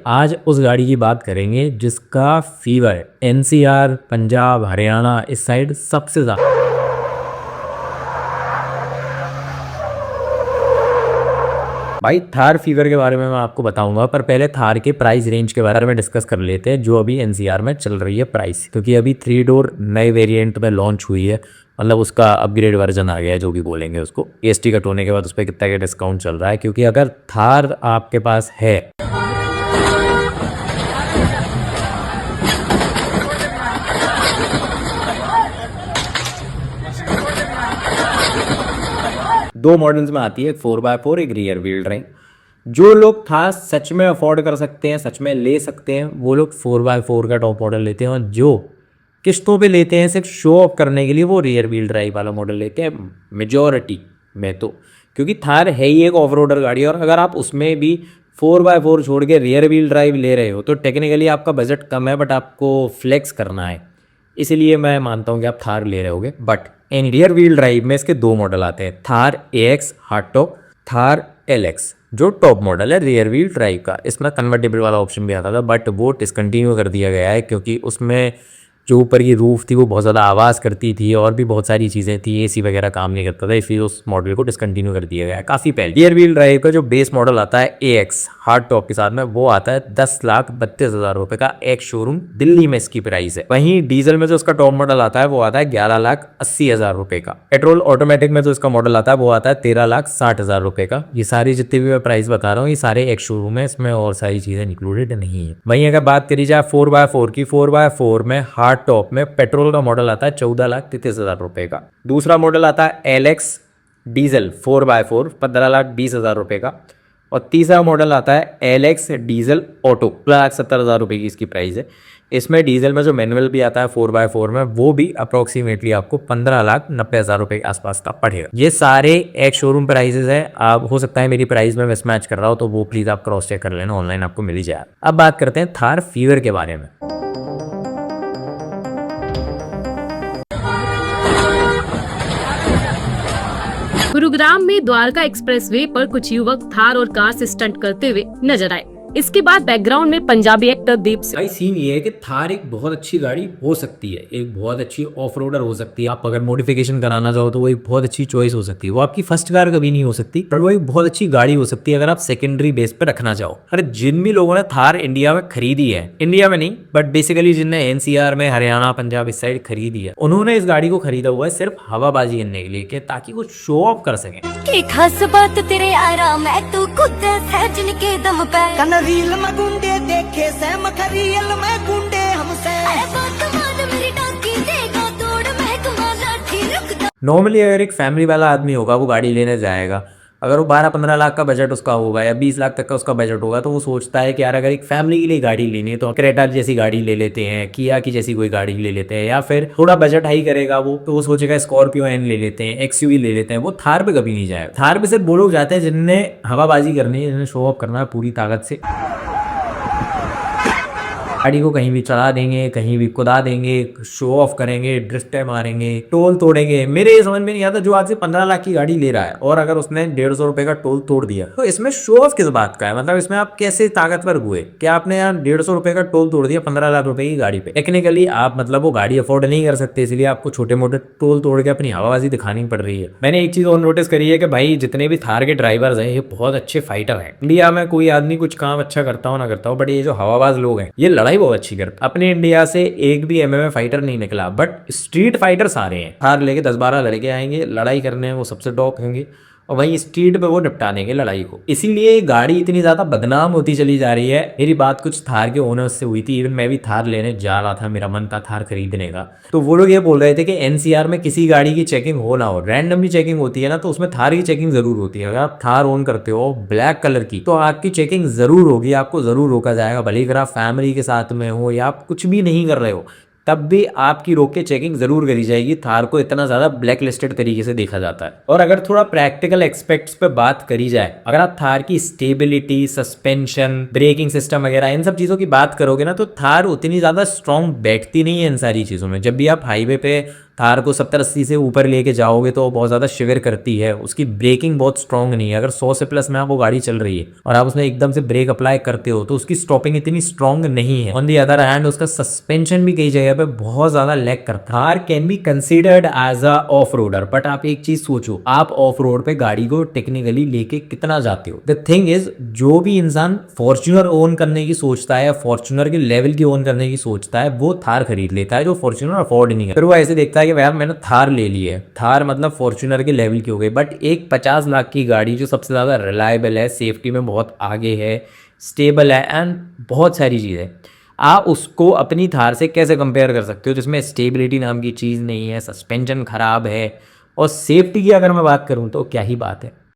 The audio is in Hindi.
आज उस गाड़ी की बात करेंगे जिसका फीवर एनसीआर, पंजाब, हरियाणा इस साइड सबसे ज़्यादा। भाई थार फीवर के बारे में मैं आपको बताऊंगा, पर पहले थार के प्राइस रेंज के बारे में डिस्कस कर लेते हैं जो अभी एनसीआर में चल रही है प्राइस, क्योंकि अभी 3 डोर नए वेरिएंट में लॉन्च हुई है। मतलब उसका अपग्रेड वर्जन आ गया है, जो भी बोलेंगे उसको। एसटी कट होने के बाद उस पर कितना का डिस्काउंट चल रहा है, क्योंकि अगर थार आपके पास है 2 मॉडल्स में आती है, एक 4x4 एक रियर व्हील ड्राइव। जो लोग था सच में अफोर्ड कर सकते हैं, सच में ले सकते हैं, वो लोग 4x4 का टॉप मॉडल लेते हैं, और जो किस्तों पे लेते हैं सिर्फ शो ऑफ करने के लिए वो रियर व्हील ड्राइव वाला मॉडल लेते हैं मेजॉरिटी में। तो क्योंकि थार है ही एक ऑफ रोडर गाड़ी, और अगर आप उसमें भी 4x4 छोड़ के रियर व्हील ड्राइव ले रहे हो तो टेक्निकली आपका बजट कम है, बट आपको फ्लेक्स करना है, इसलिए मैं मानता हूँ कि आप थार ले रहे होगे। But in rear wheel drive में इसके 2 मॉडल आते हैं, Thar AX hard top, Thar LX जो टॉप मॉडल है रियर व्हील ड्राइव का। इसमें कन्वर्टेबल वाला ऑप्शन भी आता था, बट वो डिसकंटिन्यू कर दिया गया है, क्योंकि उसमें जो ऊपर की रूफ थी वो बहुत ज़्यादा आवाज़ करती थी और भी बहुत सारी चीज़ें थी, AC वगैरह काम नहीं करता था, इसलिए उस मॉडल को डिसकंटिन्यू कर दिया गया है काफ़ी पहले। रियर व्हील ड्राइव का जो बेस मॉडल आता है AX हार्ड टॉप के साथ में, वो आता है 10,32,000 रुपये का। एक शोरूम दिल्ली में इसकी प्राइस है। वहीं डीजल में जो इसका टॉप मॉडल आता है वो आता है 11,80,000 रुपये का। पेट्रोल ऑटोमेटिक में जो इसका मॉडल आता है वो आता है 13,60,000 रुपये का। ये सारी जितनी भी मैं प्राइस बता रहा हूँ ये सारे एक शोरूम है, इसमें और सारी चीज़ें इंक्लूडेड नहीं है। वहीं अगर बात करी जाए 4x4 की, 4x4 में हार्ड टॉप में पेट्रोल का मॉडल आता है 14,33,000 रुपये का। दूसरा मॉडल आता है LX डीजल 4x4 15,20,000 रुपये का। और तीसरा मॉडल आता है LX डीजल ऑटो 2,70,000 रुपये की इसकी प्राइस है। इसमें डीजल में जो मैनुअल भी आता है 4x4 में, वो भी अप्रोक्सीमेटली आपको 15,90,000 रुपये के आसपास का पड़ेगा। ये सारे एक शोरूम प्राइसेस है। आप हो सकता है मेरी प्राइस में मिसमैच कर रहा हो, तो वो प्लीज़ आप क्रॉस चेक कर लेना, ऑनलाइन आपको मिल ही जाए। अब बात करते हैं थार फीवर के बारे में। गुरुग्राम में द्वारका एक्सप्रेसवे पर कुछ युवक थार और कार से स्टंट करते हुए नजर आए। इसके बाद बैकग्राउंड में पंजाबी एक्टर दीप सिंह। भाई सीन ये है कि थार एक बहुत अच्छी गाड़ी हो सकती है, एक बहुत अच्छी ऑफ रोडर हो सकती है। आप अगर मॉडिफिकेशन कराना चाहो तो वो एक बहुत अच्छी चॉइस हो सकती है। वो आपकी फर्स्ट कार कभी नहीं हो सकती, पर वो एक बहुत अच्छी गाड़ी हो सकती है अगर आप सेकेंडरी बेस पे रखना चाहो। अरे जिन भी लोगों ने थार इंडिया में खरीदी है, इंडिया में नहीं बट बेसिकली जिनने एनसीआर में, हरियाणा, पंजाब इस साइड खरीदी है, उन्होंने इस गाड़ी को खरीदा हुआ है सिर्फ हवाबाजी करने के लिए, ताकि कुछ शो ऑफ कर सके। खास बात तेरे आराम है, तू खुद सहजन के दम पे कन रील में गुंडे देखे से मखरील में गुंडे हमसे मेरी टांकी देगा तोड़ महकमा लाठी रुक। नॉर्मली अगर एक फैमिली वाला आदमी होगा वो गाड़ी लेने जाएगा, अगर वो 12-15 लाख का बजट उसका होगा या 20 लाख तक का उसका बजट होगा, तो वो सोचता है कि यार अगर एक फैमिली के लिए गाड़ी लेनी है तो क्रेटा जैसी गाड़ी ले लेते हैं, किया की जैसी कोई गाड़ी ले लेते हैं, या फिर थोड़ा बजट हाई करेगा वो तो वो सोचेगा स्कॉर्पियो एन ले लेते हैं, XUV ले लेते हैं। वो थार पे कभी नहीं जाएगा। थार पे सिर्फ वो लोग जाते हैं जिनने हवाबाजी करनी है, जिन्हें शो ऑफ करना है पूरी ताकत से। गाड़ी को कहीं भी चला देंगे, कहीं भी कुदा देंगे, शो ऑफ करेंगे, ड्रिफ्टें मारेंगे, टोल तोड़ेंगे। मेरे ये समझ में नहीं आता, जो आज से 15 लाख की गाड़ी ले रहा है और अगर उसने 150 रुपए का टोल तोड़ दिया, तो इसमें शो ऑफ किस बात का है? मतलब इसमें आप कैसे ताकतवर हुए कि आपने यार 150 रुपए का टोल तोड़ दिया 15 लाख रुपए की गाड़ी पे? टेक्निकली आप मतलब वो गाड़ी अफोर्ड नहीं कर सकते, इसलिए आपको छोटे मोटे टोल तोड़ के अपनी हवाबाजी दिखानी पड़ रही है। मैंने एक चीज और नोटिस करी है कि भाई जितने भी थार के ड्राइवर्स हैं ये बहुत अच्छे फाइटर हैं। इंडिया में कोई आदमी कुछ काम अच्छा करता हो ना करता हो, बट ये जो हवाबाज लोग हैं ये लड़ाई बहुत अच्छी करते। अपने इंडिया से एक भी MMA फाइटर नहीं निकला, बट स्ट्रीट फाइटर सारे हैं। थार लेके 10-12 लड़के आएंगे, लड़ाई करने वो सबसे टॉप होंगे, और वहीं स्ट्रीट पे वो निपटा देंगे लड़ाई को। इसीलिए ये गाड़ी इतनी ज्यादा बदनाम होती चली जा रही है। मेरी बात कुछ थार के ओनर्स से हुई थी, इवन मैं भी थार लेने जा रहा था, मेरा मन था थार खरीदने का, तो वो लोग ये बोल रहे थे कि NCR में किसी गाड़ी की चेकिंग हो ना हो, रैंडमली चेकिंग होती है ना, तो उसमें थार की चेकिंग जरूर होती है। अगर आप थार ओन करते हो ब्लैक कलर की तो आपकी चेकिंग जरूर होगी, आपको जरूर रोका जाएगा, भले अगर आप फैमिली के साथ में हो या आप कुछ भी नहीं कर रहे हो तब भी आपकी रोक के चेकिंग जरूर करी जाएगी। थार को इतना ज्यादा ब्लैक लिस्टेड तरीके से देखा जाता है। और अगर थोड़ा प्रैक्टिकल एक्सपेक्ट्स पे बात करी जाए, अगर आप थार की स्टेबिलिटी, सस्पेंशन, ब्रेकिंग सिस्टम वगैरह इन सब चीजों की बात करोगे ना, तो थार उतनी ज्यादा स्ट्रॉन्ग बैठती नहीं है इन सारी चीजों में। जब भी आप हाईवे पे थार को 70-80 से ऊपर लेके जाओगे तो बहुत ज़्यादा शिविर करती है, उसकी ब्रेकिंग बहुत स्ट्रॉन्ग नहीं है। अगर 100 से प्लस में आपको गाड़ी चल रही है और आप उसमें एकदम से ब्रेक अप्लाई करते हो तो उसकी स्टॉपिंग इतनी स्ट्रॉन्ग नहीं है। ऑन दी अदर हैंड उसका सस्पेंशन भी कई जगह पे बहुत ज़्यादा लैग करता है। Thar can be considered as a off roader, but आप एक चीज़ सोचो, आप ऑफ रोड पे गाड़ी को टेक्निकली लेके कितना जाते हो। द थिंग इज, जो भी इंसान फॉर्च्यूनर ओन करने की सोचता है या फॉर्च्यूनर के लेवल की ओन करने की सोचता है वो थार खरीद लेता है, जो फॉर्च्यूनर अफोर्ड नहीं है। फिर वो ऐसे देखता है कि यार मैंने थार ले ली है, थार मतलब फॉर्च्यूनर के लेवल की हो गई। बट एक 50 लाख की गाड़ी जो सबसे ज़्यादा रिलायबल है, सेफ्टी में बहुत आगे है, स्टेबल है एंड बहुत सारी चीज़ें, आप उसको अपनी थार से कैसे कंपेयर कर सकते हो जिसमें स्टेबिलिटी नाम की चीज़ नहीं है, सस्पेंशन खराब है और सेफ्टी की अगर मैं बात करूँ तो क्या ही बात है।